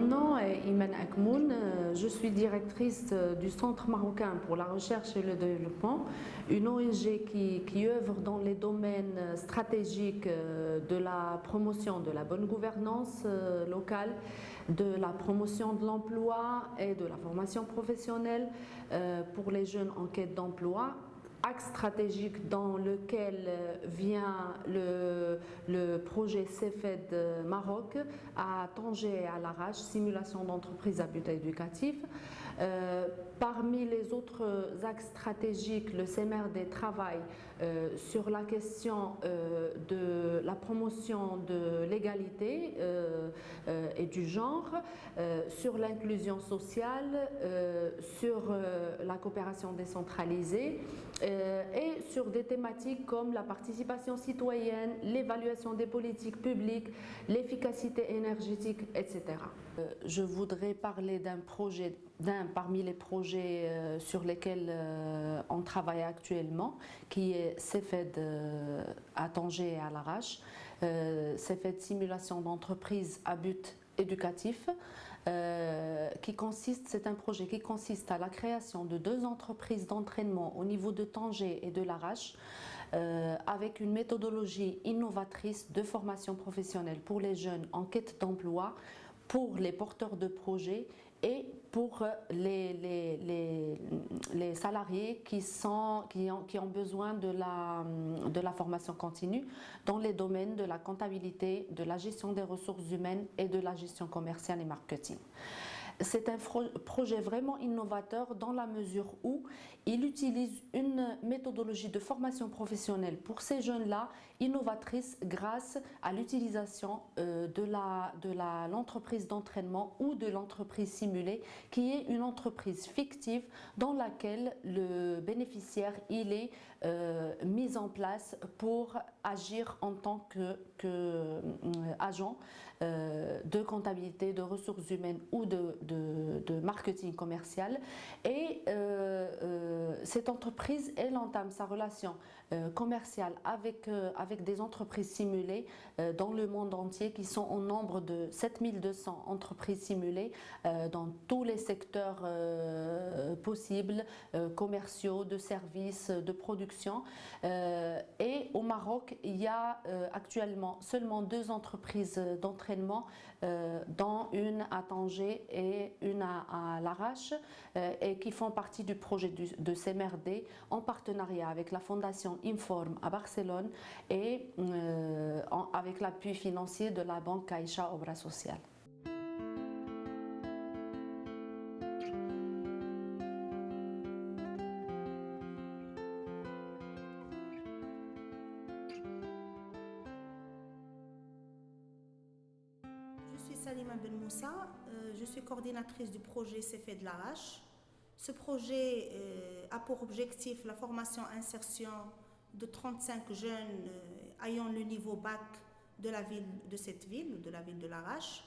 Mon nom est Iman Akmoun, je suis directrice du Centre marocain pour la recherche et le développement, une ONG qui œuvre dans les domaines stratégiques de la promotion de la bonne gouvernance locale, de la promotion de l'emploi et de la formation professionnelle pour les jeunes en quête d'emploi. Axe stratégique dans lequel vient le projet CEFED Maroc à Tanger et à Larache, simulation d'entreprise à but éducatif. Parmi les autres axes stratégiques, le CMRD travaille sur la question de la promotion de l'égalité et du genre, sur l'inclusion sociale, sur la coopération décentralisée, et sur des thématiques comme la participation citoyenne, l'évaluation des politiques publiques, l'efficacité énergétique, etc. Je voudrais parler d'un parmi les projets sur lesquels on travaille actuellement, qui est CEFED à Tanger et à Larache. CEFED simulation d'entreprise à but éducatif, c'est un projet qui consiste à la création de 2 entreprises d'entraînement au niveau de Tanger et de Larache, avec une méthodologie innovatrice de formation professionnelle pour les jeunes en quête d'emploi, pour les porteurs de projets et pour les salariés qui ont besoin de la formation continue dans les domaines de la comptabilité, de la gestion des ressources humaines et de la gestion commerciale et marketing. C'est un projet vraiment innovateur dans la mesure où il utilise une méthodologie de formation professionnelle pour ces jeunes-là, innovatrice grâce à l'utilisation de l'entreprise d'entraînement ou de l'entreprise simulée, qui est une entreprise fictive dans laquelle le bénéficiaire est mis en place pour agir en tant qu'agent de comptabilité, de ressources humaines ou de marketing commercial. Et cette entreprise, elle entame sa relation commerciale avec des entreprises simulées dans le monde entier, qui sont au nombre de 7200 entreprises simulées dans tous les secteurs possibles, commerciaux, de services, de production. Et au Maroc, il y a actuellement seulement 2 entreprises d'entraînement, dont une à Tanger et une à Larache, et qui font partie du projet de CMRD en partenariat avec la fondation Inform à Barcelone et avec l'appui financier de la banque Caixa Obras Social. Je suis Salima Ben Moussa, je suis coordinatrice du projet CEFED Larache. Ce projet a pour objectif la formation-insertion de 35 jeunes ayant le niveau bac de la ville de Larache.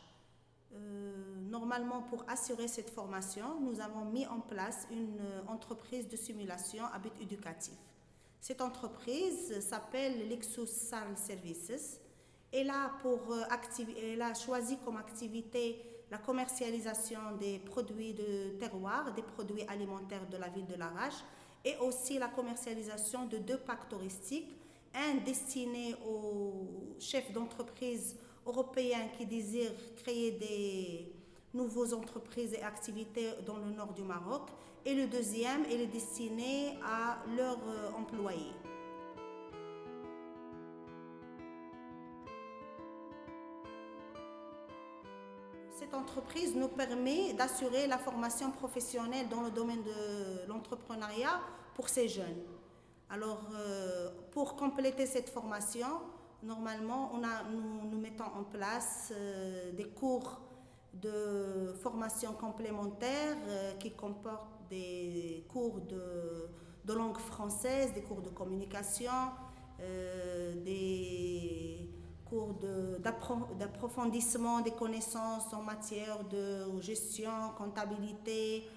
Normalement, pour assurer cette formation, nous avons mis en place une entreprise de simulation à but éducatif. Cette entreprise s'appelle Lexus Sal Services. Elle a choisi comme activité la commercialisation des produits de terroir, des produits alimentaires de la ville de Larache, et aussi la commercialisation de 2 packs touristiques, un destiné aux chefs d'entreprise européens qui désirent créer des nouvelles entreprises et activités dans le nord du Maroc, et le deuxième est destiné à leurs employés. Cette entreprise nous permet d'assurer la formation professionnelle dans le domaine de l'entrepreneuriat pour ces jeunes. Alors, pour compléter cette formation, normalement, nous mettons en place des cours de formation complémentaire qui comportent des cours de langue française, des cours de communication, des cours d'approfondissement des connaissances en matière de gestion, comptabilité,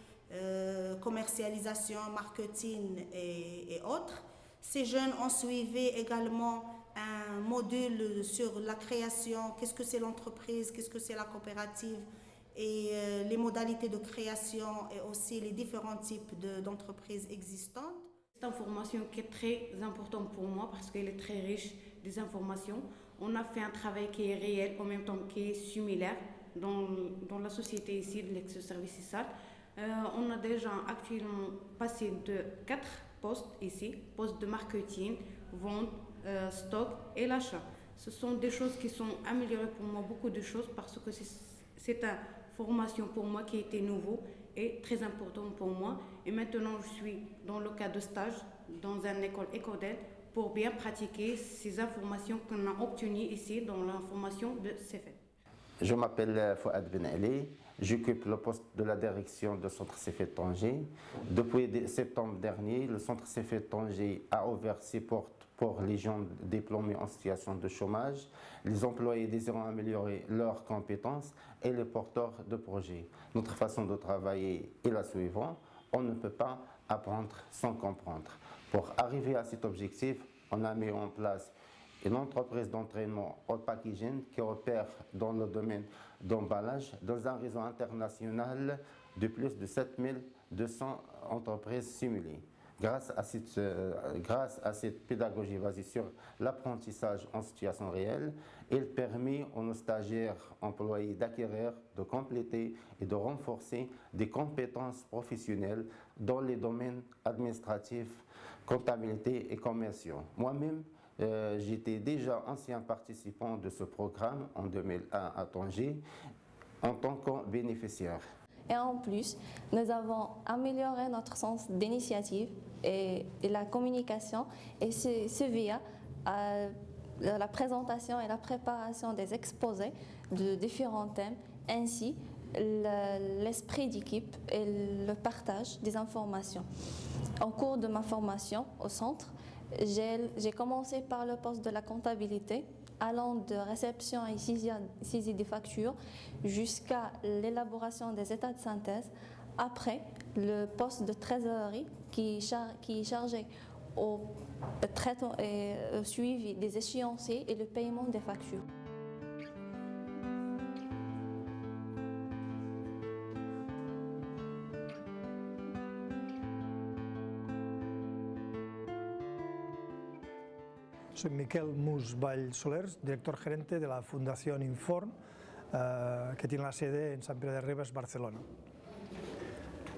commercialisation, marketing et autres. Ces jeunes ont suivi également un module sur la création, qu'est-ce que c'est l'entreprise, qu'est-ce que c'est la coopérative et les modalités de création et aussi les différents types d'entreprises existantes. C'est une formation qui est très importante pour moi parce qu'elle est très riche des informations. On a fait un travail qui est réel en même temps qui est similaire dans la société ici de l'Exo Services SAL. On a déjà actuellement passé de 4 postes ici, postes de marketing, vente, stock et l'achat. Ce sont des choses qui sont améliorées pour moi, beaucoup de choses, parce que c'est une formation pour moi qui était nouveau et très importante pour moi. Et maintenant, je suis dans le cas de stage dans une école Ecodel pour bien pratiquer ces informations qu'on a obtenues ici dans la formation de CEFET. Je m'appelle Fouad Ben Ali, j'occupe le poste de la direction du centre CEFET Tanger. Depuis septembre dernier, le centre CEFET Tanger a ouvert ses portes pour les gens diplômés en situation de chômage, les employés désirant améliorer leurs compétences et les porteurs de projets. Notre façon de travailler est la suivante: on ne peut pas apprendre sans comprendre. Pour arriver à cet objectif, on a mis en place une entreprise d'entraînement au packaging qui opère dans le domaine d'emballage dans un réseau international de plus de 7200 entreprises simulées. Grâce à cette pédagogie basée sur l'apprentissage en situation réelle, il permet aux nos stagiaires employés d'acquérir, de compléter et de renforcer des compétences professionnelles dans les domaines administratifs, comptabilité et commerciaux. Moi-même, j'étais déjà ancien participant de ce programme en 2001 à Tanger en tant que bénéficiaire. Et en plus, nous avons amélioré notre sens d'initiative et la communication, et c'est via la présentation et la préparation des exposés de différents thèmes, ainsi l'esprit d'équipe et le partage des informations. En cours de ma formation au centre, j'ai commencé par le poste de la comptabilité, allant de réception et saisie des factures jusqu'à l'élaboration des états de synthèse. Après, le poste de trésorerie qui est chargé au traitement et au suivi des échéanciers et le paiement des factures. Soy Miquel Mus Vall Solers, director gerente de la Fundación Inform, que tiene la sede en San Pere de Ribes, Barcelona.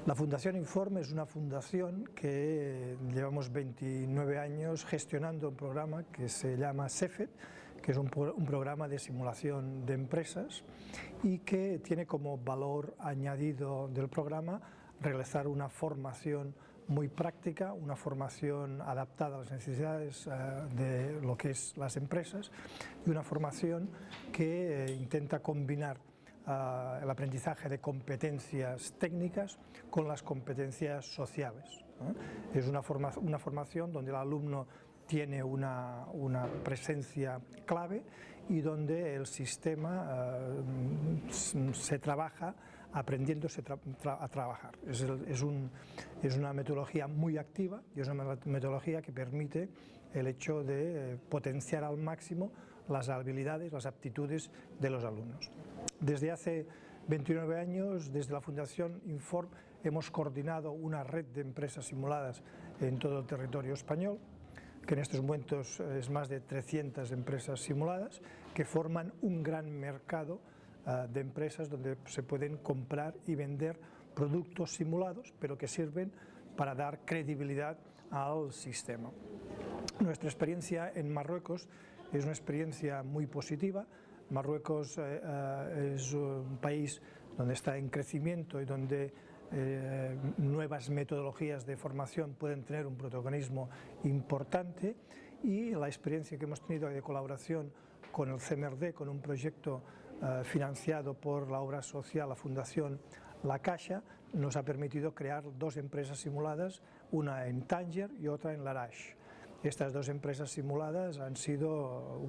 La Fundación Inform es una fundación que llevamos 29 años gestionando un programa que se llama CEFET, que es un programa de simulación de empresas y que tiene como valor añadido del programa realizar una formación muy práctica, una formación adaptada a las necesidades de lo que es las empresas y una formación que intenta combinar el aprendizaje de competencias técnicas con las competencias sociales. Es una formación donde el alumno tiene una presencia clave y donde el sistema se trabaja aprendiéndose a trabajar. Es una metodología muy activa y es una metodología que permite el hecho de potenciar al máximo las habilidades, las aptitudes de los alumnos. Desde hace 29 años, desde la Fundación Inform, hemos coordinado una red de empresas simuladas en todo el territorio español, que en estos momentos es más de 300 empresas simuladas, que forman un gran mercado de empresas donde se pueden comprar y vender productos simulados, pero que sirven para dar credibilidad al sistema. Nuestra experiencia en Marruecos es una experiencia muy positiva. Marruecos es un país donde está en crecimiento y donde nuevas metodologías de formación pueden tener un protagonismo importante, y la experiencia que hemos tenido de colaboración con el CMRD, con un proyecto financiado por la obra social, la Fundación La Caixa, nos ha permitido crear 2 empresas simuladas, una en Tánger y otra en Larache. Estas 2 empresas simuladas han sido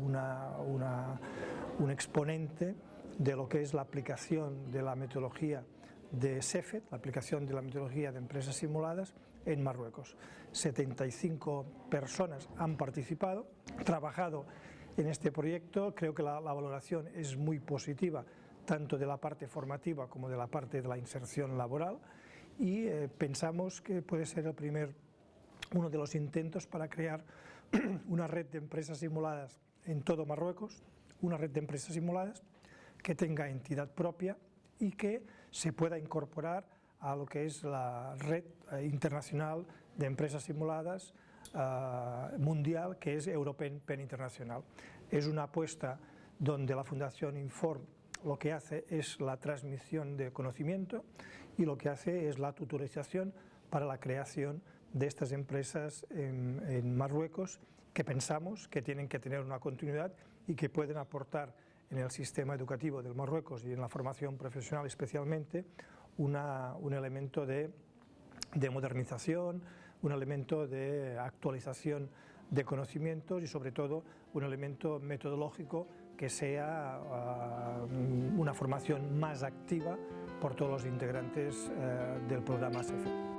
un exponente de lo que es la aplicación de la metodología de CEFET, la aplicación de la metodología de empresas simuladas en Marruecos. 75 personas han participado, trabajado en este proyecto. Creo que la valoración es muy positiva tanto de la parte formativa como de la parte de la inserción laboral, y pensamos que puede ser uno de los intentos para crear una red de empresas simuladas en todo Marruecos, una red de empresas simuladas que tenga entidad propia y que se pueda incorporar a lo que es la red internacional de empresas simuladas mundial, que es European PEN Internacional. Es una apuesta donde la Fundación Inform lo que hace es la transmisión de conocimiento y lo que hace es la tutorización para la creación de estas empresas en Marruecos, que pensamos que tienen que tener una continuidad y que pueden aportar en el sistema educativo del Marruecos y en la formación profesional especialmente un elemento de modernización, un elemento de actualización de conocimientos y sobre todo un elemento metodológico que sea una formación más activa por todos los integrantes del programa SEFE.